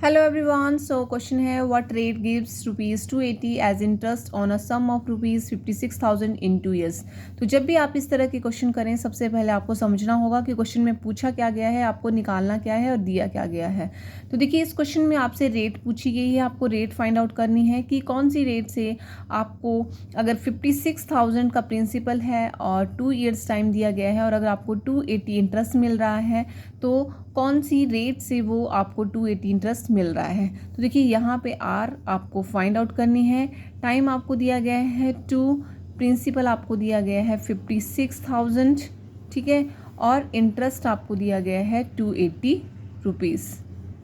Hello everyone. So question है what rate gives rupees 280 as interest on a sum of rupees 56,000 in 2 years. तो जब भी आप इस तरह के क्वेश्चन करें, सबसे पहले आपको समझना होगा कि क्वेश्चन में पूछा क्या गया है, आपको निकालना क्या है और दिया क्या गया है। तो देखिए, इस क्वेश्चन में आपसे रेट पूछी गई है, आपको रेट फाइंड आउट करनी है कि कौन सी रेट से आपको, अगर 56,000 का प्रिंसिपल है और 2 ईयर्स टाइम दिया गया है और अगर आपको 280 इंटरेस्ट मिल रहा है, तो कौन सी रेट से वो आपको 280 इंटरेस्ट मिल रहा है। तो देखिए, यहाँ पे आर आपको फाइंड आउट करनी है, टाइम आपको दिया गया है 2, प्रिंसिपल आपको दिया गया है 56,000, ठीक है, और इंटरेस्ट आपको दिया गया है 280 रुपीज़,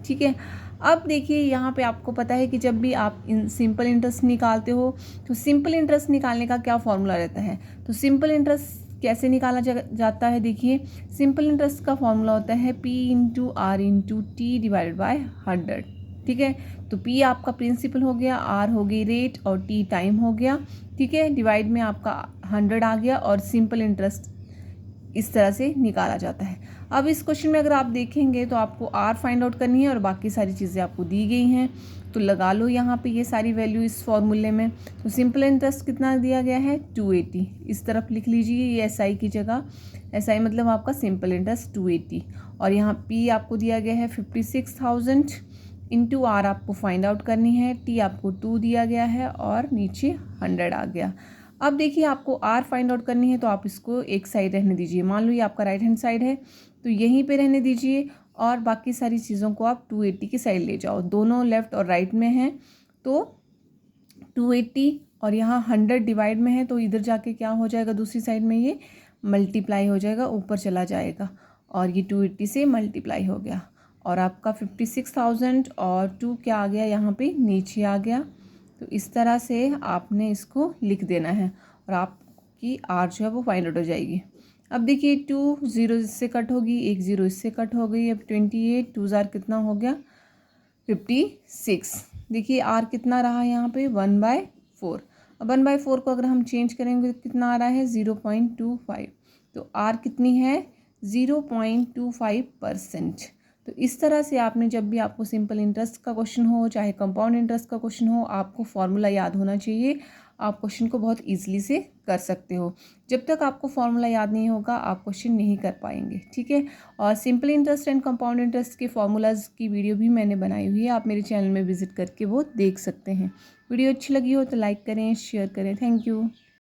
ठीक है। अब देखिए, यहाँ पे आपको पता है कि जब भी आप सिंपल इंटरेस्ट निकालते हो तो सिंपल इंटरेस्ट निकालने का क्या फॉर्मूला रहता है। तो सिंपल इंटरेस्ट कैसे निकाला जाता है, देखिए, सिंपल इंटरेस्ट का फॉर्मूला होता है P into R into T divided by 100, ठीक है। तो P आपका प्रिंसिपल हो गया, R हो गई रेट और T टाइम हो गया, ठीक है। डिवाइड में आपका 100 आ गया और सिंपल इंटरेस्ट इस तरह से निकाला जाता है। अब इस क्वेश्चन में अगर आप देखेंगे तो आपको आर फाइंड आउट करनी है और बाकी सारी चीज़ें आपको दी गई हैं, तो लगा लो यहाँ पे ये सारी वैल्यू इस फॉर्मूले में। तो सिंपल इंटरेस्ट कितना दिया गया है 280, इस तरफ लिख लीजिए, ये एसआई की जगह, एसआई मतलब आपका सिंपल इंटरेस्ट 280, और यहाँ पी आपको दिया गया है 56,000 इंटू आर आपको फाइंड आउट करनी है, टी आपको 2 दिया गया है और नीचे 100 आ गया। अब देखिए, आपको आर फाइंड आउट करनी है तो आप इसको एक साइड रहने दीजिए, मान लो ये आपका राइट हैंड साइड है तो यहीं पे रहने दीजिए, और बाकी सारी चीज़ों को आप 280 की साइड ले जाओ, दोनों लेफ़्ट और राइट में हैं तो 280 और यहाँ 100 डिवाइड में है, तो इधर जाके क्या हो जाएगा, दूसरी साइड में ये मल्टीप्लाई हो जाएगा, ऊपर चला जाएगा और ये 280 से मल्टीप्लाई हो गया और आपका 56,000 और 2 क्या आ गया, यहाँ पे नीचे आ गया। तो इस तरह से आपने इसको लिख देना है और आपकी आर जो है वो फाइंड आउट हो जाएगी। अब देखिए, 2 0 इससे कट होगी, 1 0 इससे कट हो गई, अब 28 2 जार कितना हो गया 56। देखिए, आर कितना रहा यहाँ पे 1/4। अब 1/4 को अगर हम चेंज करेंगे तो कितना आ रहा है 0.25। तो आर कितनी है 0.25%। तो इस तरह से आपने, जब भी आपको सिंपल इंटरेस्ट का क्वेश्चन हो चाहे कंपाउंड इंटरेस्ट का क्वेश्चन हो, आपको फॉर्मूला याद होना चाहिए, आप क्वेश्चन को बहुत ईजिली से कर सकते हो। जब तक आपको फॉर्मूला याद नहीं होगा आप क्वेश्चन नहीं कर पाएंगे, ठीक है। और simple interest and compound interest के फॉर्मूलाज की वीडियो भी मैंने बनाई हुई है, आप मेरे चैनल में विजिट करके वो देख सकते हैं। वीडियो अच्छी लगी हो तो लाइक करें, शेयर करें। Thank you.